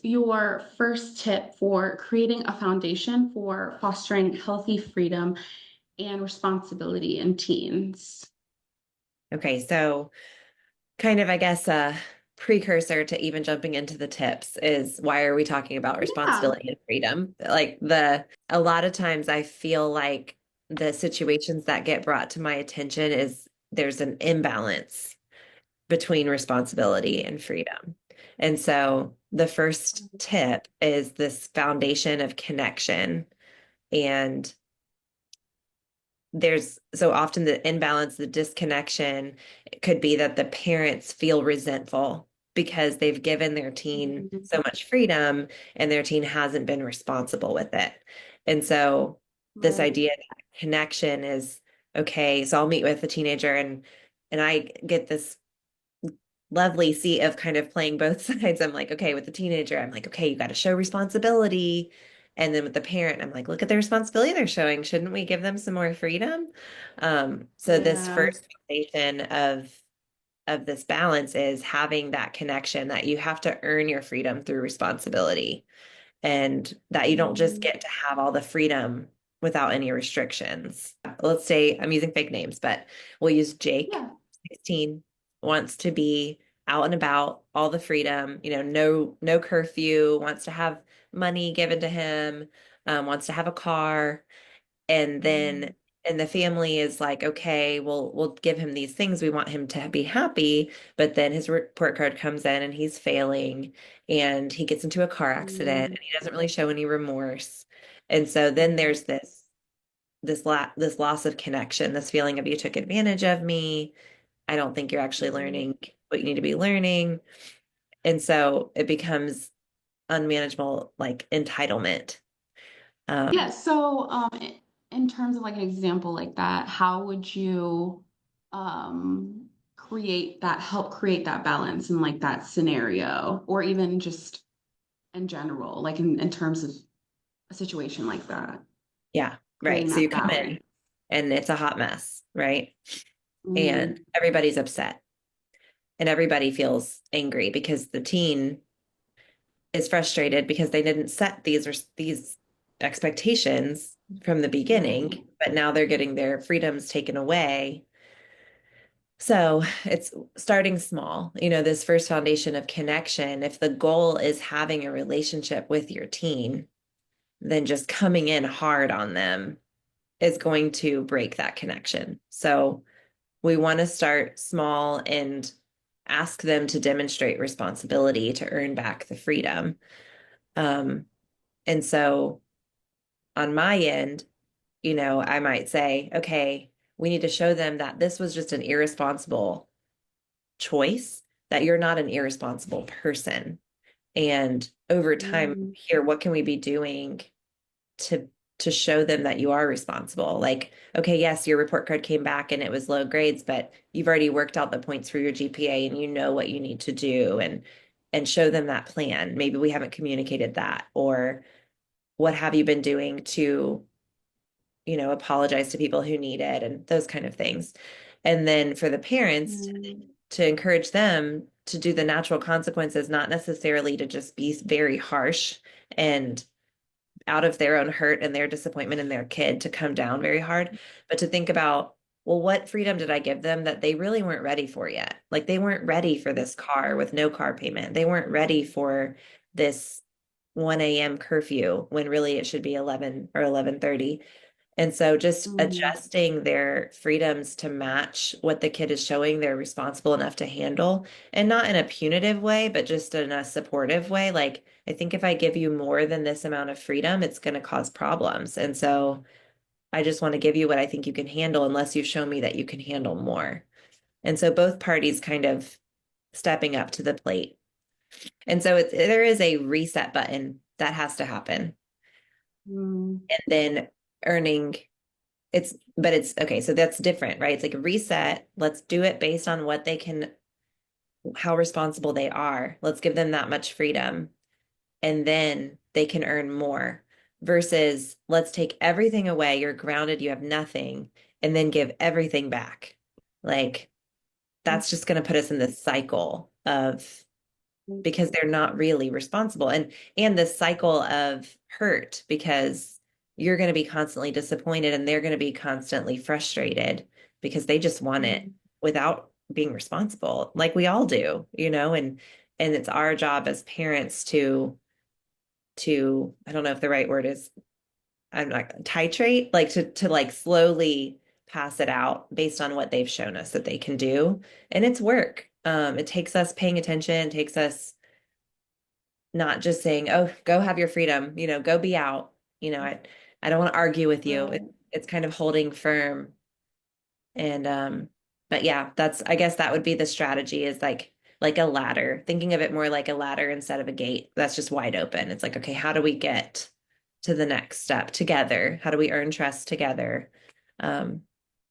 your first tip for creating a foundation for fostering healthy freedom and responsibility in teens? Okay, so kind of, I guess, a precursor to even jumping into the tips is why are we talking about Yeah. responsibility and freedom? A lot of times I feel like the situations that get brought to my attention is there's an imbalance between responsibility and freedom. And so the first tip is this foundation of connection. And there's so often the imbalance, the disconnection, it could be that the parents feel resentful because they've given their teen so much freedom and their teen hasn't been responsible with it. And so this Right. idea that connection is okay, so I'll meet with a teenager and I get this lovely seat of kind of playing both sides. I'm like, okay, with the teenager, I'm like, okay, you got to show responsibility. And then with the parent, I'm like, look at the responsibility they're showing. Shouldn't we give them some more freedom? So this Yeah. first foundation of this balance is having that connection that you have to earn your freedom through responsibility and that you don't just Mm. get to have all the freedom without any restrictions. Let's say I'm using fake names, but we'll use Jake, Yeah. 16, wants to be out and about, all the freedom, no curfew, wants to have money given to him, wants to have a car, and Mm. then and the family is like, okay, we'll give him these things. We want him to be happy, but then his report card comes in and he's failing and he gets into a car accident Mm. and he doesn't really show any remorse. And so then there's this loss of connection, this feeling of you took advantage of me. I don't think you're actually Mm. learning what you need to be learning. And so it becomes unmanageable, like entitlement. Yeah, Um, so in terms of like an example like that, how would you help create that balance in like that scenario, or even just in general, like in terms of a situation like that, yeah, right. creating So you that come balance? in and it's a hot mess, right? And Mm. everybody's upset and everybody feels angry because the teen is frustrated because they didn't set these expectations from the beginning, Right. but now they're getting their freedoms taken away. So it's starting small, this first foundation of connection. If the goal is having a relationship with your teen, then just coming in hard on them is going to break that connection. So we want to start small and ask them to demonstrate responsibility to earn back the freedom. Um, and so on my end, I might say, okay, we need to show them that this was just an irresponsible choice, that you're not an irresponsible person. And over time, Mm. here, what can we be doing to show them that you are responsible? Like, okay, yes, your report card came back and it was low grades, but you've already worked out the points for your GPA and you know what you need to do and show them that plan. Maybe we haven't communicated that, or what have you been doing to, apologize to people who need it and those kind of things. And then for the parents Mm. to encourage them to do the natural consequences, not necessarily to just be very harsh and out of their own hurt and their disappointment in their kid to come down very hard, but to think about, well, what freedom did I give them that they really weren't ready for yet? Like they weren't ready for this car with no car payment. They weren't ready for this 1 a.m. curfew when really it should be 11 or 11:30. And so just Mm. adjusting their freedoms to match what the kid is showing they're responsible enough to handle, and not in a punitive way, but just in a supportive way. Like, I think if I give you more than this amount of freedom, it's going to cause problems. And so I just want to give you what I think you can handle unless you show me that you can handle more. And so both parties kind of stepping up to the plate. And so there is a reset button that has to happen. Mm. And then earning but it's okay. So that's different, right? It's like a reset. Let's do it based on what they can, how responsible they are. Let's give them that much freedom and then they can earn more versus let's take everything away. You're grounded, you have nothing, and then give everything back. Like that's just going to put us in this cycle of because they're not really responsible. And the cycle of hurt because you're going to be constantly disappointed and they're going to be constantly frustrated because they just want it Mm. without being responsible, like we all do, and it's our job as parents to I don't know if the right word is, I'm not titrate, like to like slowly pass it out based on what they've shown us that they can do. And it's work. It takes us paying attention, it takes us not just saying, "Oh, go have your freedom, go be out." I don't want to argue with you. Right. It's kind of holding firm. And but yeah, I guess that would be the strategy, is like a ladder, thinking of it more like a ladder instead of a gate that's just wide open. It's like, okay, how do we get to the next step together? How do we earn trust together? Um,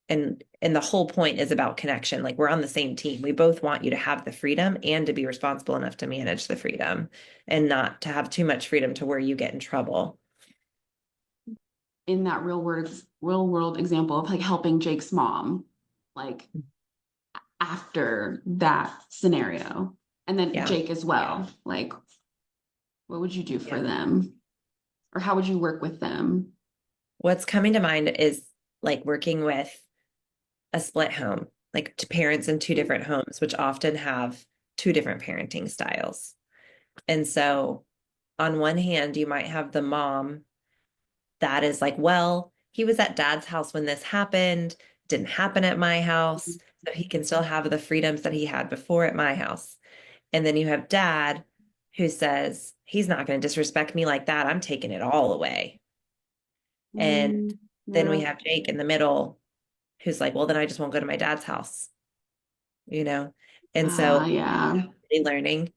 and the whole point is about connection. Like, we're on the same team. We both want you to have the freedom and to be responsible enough to manage the freedom and not to have too much freedom to where you get in trouble. In that real world example of like helping Jake's mom, like after that scenario, and then Yeah. Jake as well, like what would you do for Yeah. them, or how would you work with them? What's coming to mind is like working with a split home, like to parents in two different homes, which often have two different parenting styles. And so, on one hand, you might have the mom that is like, well, he was at dad's house when this happened, didn't happen at my house, so he can still have the freedoms that he had before at my house. And then you have dad who says, he's not going to disrespect me like that. I'm taking it all away. And Mm, then we yeah. have Jake in the middle who's like, well, then I just won't go to my dad's house, you know? And so Yeah. really learning.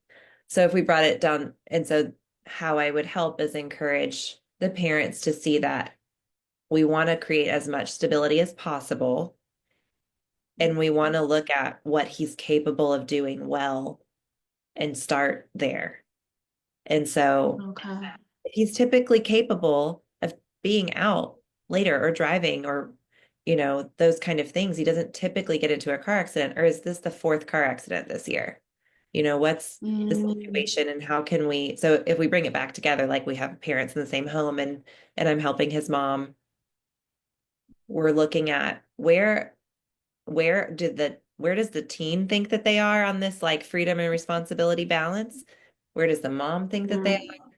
So if we brought it down, and so how I would help is encourage the parents to see that we want to create as much stability as possible. And we want to look at what he's capable of doing well and start there. And so Okay. if he's typically capable of being out later or driving or, those kind of things, he doesn't typically get into a car accident. Or is this the fourth car accident this year? What's the Mm, situation and how can we, so if we bring it back together, like we have parents in the same home and I'm helping his mom, we're looking at where does the teen think that they are on this like freedom and responsibility balance? Where does the mom think that they right. are?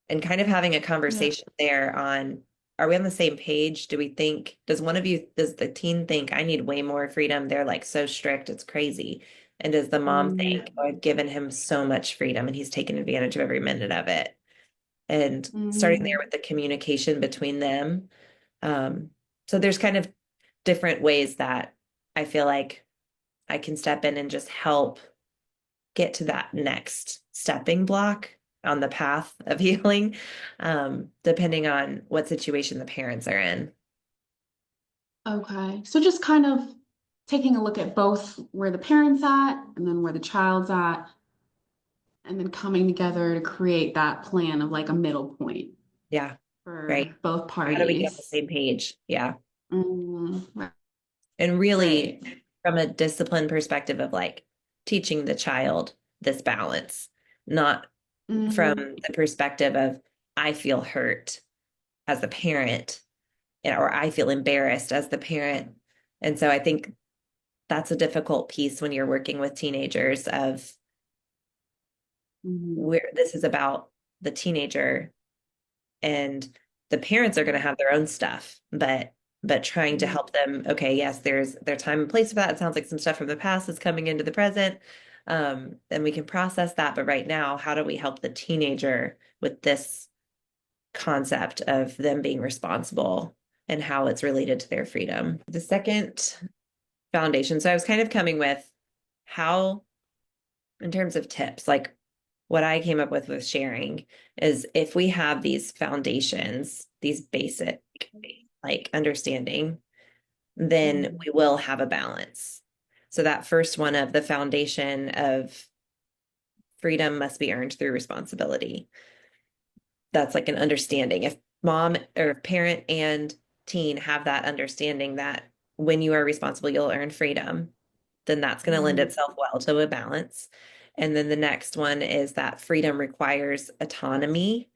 And kind of having a Yeah. conversation there on, are we on the same page? Does the teen think I need way more freedom? They're like so strict, it's crazy. And does the mom Mm, think, oh, I've given him so much freedom and he's taken advantage of every minute of it? And starting there mm, with the communication between them. Um, so there's kind of different ways that I feel like I can step in and just help get to that next stepping block on the path of healing, depending on what situation the parents are in. okay. So just kind of taking a look at both where the parents at and then where the child's at, and then coming together to create that plan of like a middle point Yeah, right. for both How do we get on the parties. same page? Yeah. Right. And really, Right. from a discipline perspective of like teaching the child this balance, not from Hmm. the perspective of I feel hurt as the parent or I feel embarrassed as the parent. And so I think that's a difficult piece when you're working with teenagers of Hmm. where this is about the teenager and the parents are going to have their own stuff, but trying to help them, okay, yes, there's time and place for that. It sounds like some stuff from the past is coming into the present. And we can process that. But right now, how do we help the teenager with this concept of them being responsible and how it's related to their freedom? The second foundation. So I was kind of coming with how, in terms of tips, like what I came up with sharing is if we have these foundations, these basic like understanding, then Hmm. we will have a balance. So that first one of the foundation of freedom must be earned through responsibility. That's like an understanding. If mom or parent and teen have that understanding that when you are responsible, you'll earn freedom, then that's going to lend Hmm. itself well to a balance. And then the next one is that freedom requires autonomy.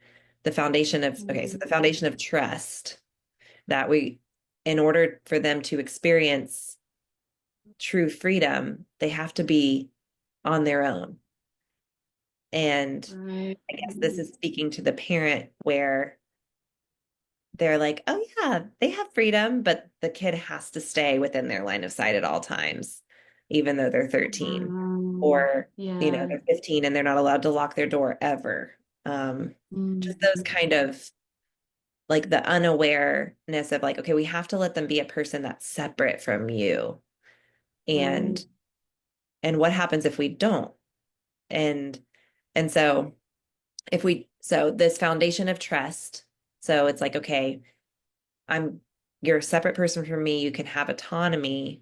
The foundation of, okay, so the Mm, foundation of trust that in order for them to experience true freedom, they have to be on their own. And right. I guess this is speaking to the parent where they're like, oh yeah, they have freedom, but the kid has to stay within their line of sight at all times, even though they're 13 or, Yeah. they're 15 and they're not allowed to lock their door ever. Just those Mm, kind of like the unawareness of like, okay, we have to let them be a person that's separate from you. right. And what happens if we don't? And so so this foundation of trust, so it's like, okay, I'm you're a separate person from me, you can have autonomy.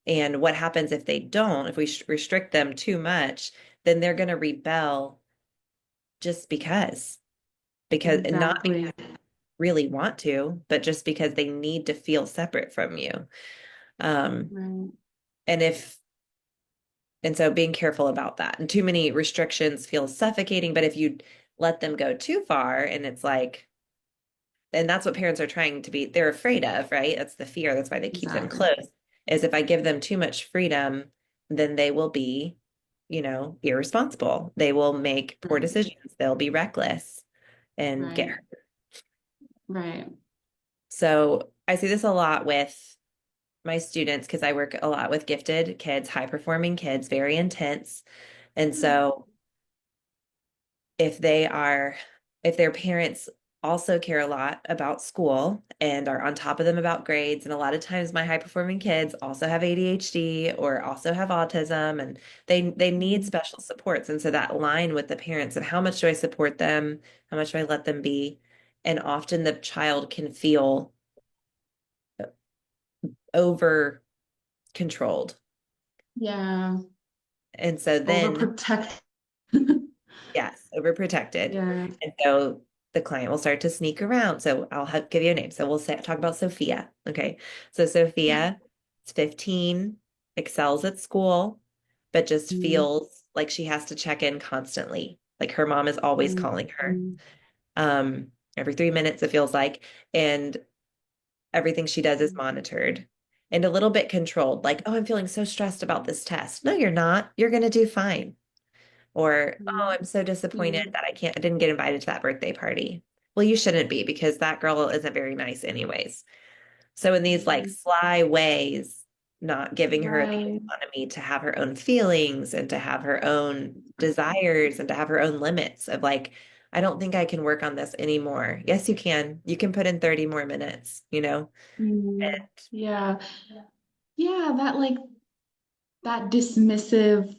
And what happens if they don't? If we restrict them too much, then they're going to rebel just and not Exactly. really want to, but just because they need to feel separate from you. Um, Right. and so being careful about that. And too many restrictions feel suffocating, but if you let them go too far and it's like, and that's what parents are trying to be, they're afraid of, right? That's the fear. That's why they keep them Exactly. close, is if I give them too much freedom, then they will be, irresponsible. They will make poor Right. decisions. They'll be reckless and get Right. hurt. Right. So I see this a lot with my students because I work a lot with gifted kids, high performing kids, very intense. And so if they are if their parents also care a lot about school and are on top of them about grades, and a lot of times my high performing kids also have ADHD or also have autism, and they need Mm, special supports. And so that line with the parents of how much do I support them, how much do I let them be, and often the child can feel over controlled. yeah. And so then Overprotect. yes, overprotected. Yeah. And so the client will start to sneak around. So I'll give you a name. So we'll talk about Sophia. Okay. So Sophia is 15, excels at school, but just Mm, feels like she has to check in constantly. Like her mom is always mm, calling her. mm, Every 3 minutes it feels like. And everything she does is monitored and a little bit controlled. Like, oh, I'm feeling so stressed about this test. No, you're not. You're going to do fine. Or, oh, mm, I'm so disappointed mm, that I didn't get invited to that birthday party. Well, you shouldn't be because that girl isn't very nice anyways. So in these like mm. sly ways, not giving her the Right. autonomy to have her own feelings and to have her own desires and to have her own limits of like, I don't think I can work on this anymore. Yes, you can. You can put in 30 more minutes, Mm, And yeah. Yeah, that dismissive,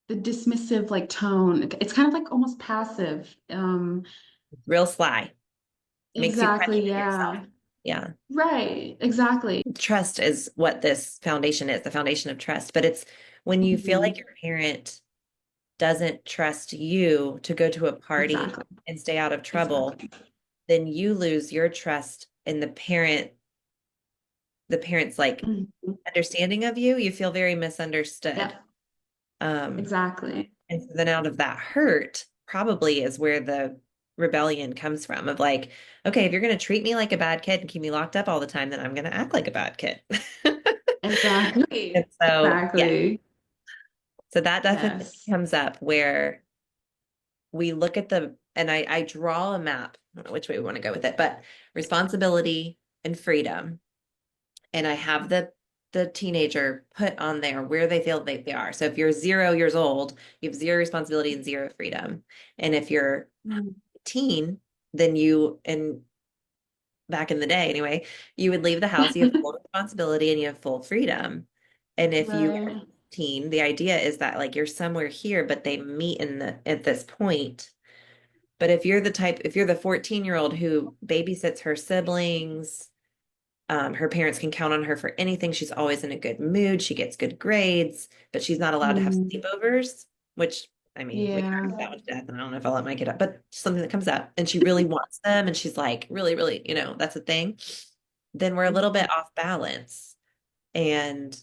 the dismissive like tone. It's kind of like almost passive. real sly. Makes you Exactly, question yourself. yeah. Yeah. Right, exactly. Trust is what this foundation is, the foundation of trust. But it's when you feel Mhm. like your parent doesn't trust you to go to a party Exactly. and stay out of trouble, Exactly. then you lose your trust in the parent's like Mhm. understanding of you. You feel very misunderstood. Yep, Um, exactly. and so then out of that hurt probably is where the rebellion comes from of like, okay, if you're going to treat me like a bad kid and keep me locked up all the time, then I'm going to act like a bad kid. And Exactly. so, yeah, Exactly. so that definitely Yes. comes up where we look at and I draw a map. I don't know which way we want to go with it, but responsibility and freedom. And I have the teenager put on there where they feel they are. So if you're 0 years old, you have zero responsibility and zero freedom. And if you're Mm, teen, then and back in the day anyway, you would leave the house, you have full responsibility and you have full freedom. And if you are right. teen, the idea is that like you're somewhere here, but they meet at this point. But if you're the 14-year-old who babysits her siblings, her parents can count on her for anything. She's always in a good mood. She gets good grades, but she's not allowed to have Mm, sleepover, which I mean, we yeah. argue that one to death, and I don't know if I'll let my kid up, but something that comes up and she really wants them, and she's like, really, really, that's a thing. Then we're a little bit off balance. And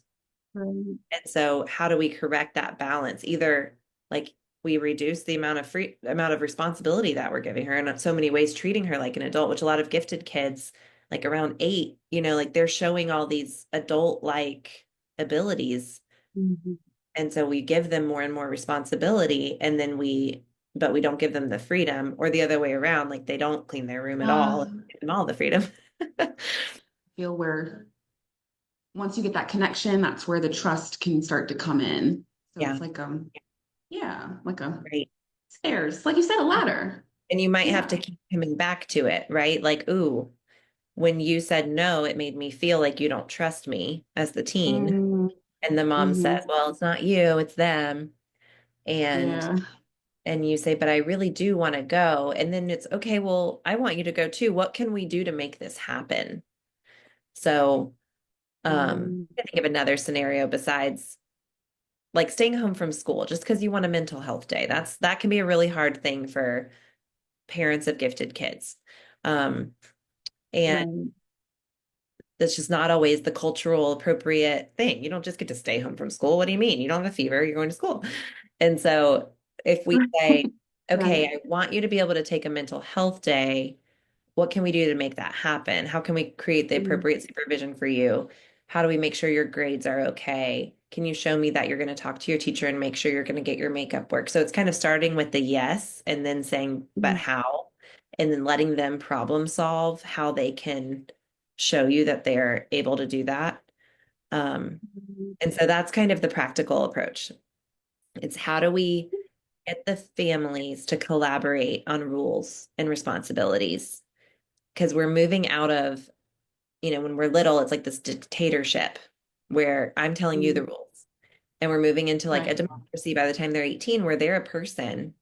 Right. And so how do we correct that balance? Either like we reduce the amount of responsibility that we're giving her and in so many ways treating her like an adult, which a lot of gifted kids, like around 8, like they're showing all these adult-like abilities. Mhm. And so we give them more and more responsibility, and then but we don't give them the freedom, or the other way around, like they don't clean their room at all, Uh, give them all the freedom. feel where once you get that connection, that's where the trust can start to come in. So Yeah, it's like yeah, like a right. stairs, like you said, a ladder. And you might have to Yeah. keep coming back to it, right? Like, ooh, when you said no, it made me feel like you don't trust me as the teen. Mm, And the mom says, hmm. well, it's not you, it's them. And Yeah. you say, but I really do want to go. And then it's okay, well, I want you to go too. What can we do to make this happen? So, Mm, I think of another scenario besides like staying home from school just because you want a mental health day. That can be a really hard thing for parents of gifted kids. Um, and right. that's just not always the cultural appropriate thing. You don't just get to stay home from school. What do you mean? You don't have a fever, you're going to school. And so if we say, okay, Right. I want you to be able to take a mental health day, what can we do to make that happen? How can we create the Mm, appropriate supervision for you? How do we make sure your grades are okay? Can you show me that you're going to talk to your teacher and make sure you're going to get your makeup work? So it's kind of starting with the yes and then saying, but mm, how? And then letting them problem solve how they can show you that they're able to do that. Um, mm, and so that's kind of the practical approach. It's how do we get the families to collaborate on rules and responsibilities? Because we're moving out of, when we're little, it's like this dictatorship where I'm telling you the mm. rules. And we're moving into like a Right. democracy by the time they're 18, where they're a person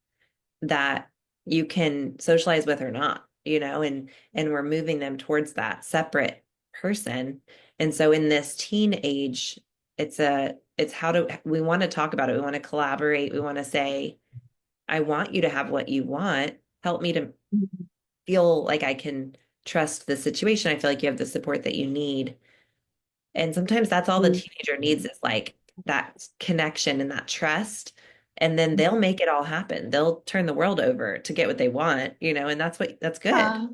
that you can socialize with or not, and we're moving them towards that separate person. And so in this teen age, it's how do we want to talk about it? We want to collaborate. We want to say, I want you to have what you want. Help me to Mhm. feel like I can trust the situation. I feel like you have the support that you need. And sometimes that's all the Mm, teenager needs is like that connection and that trust. And then they'll make it all happen. They'll turn the world over to get what they want, and that's good. yeah.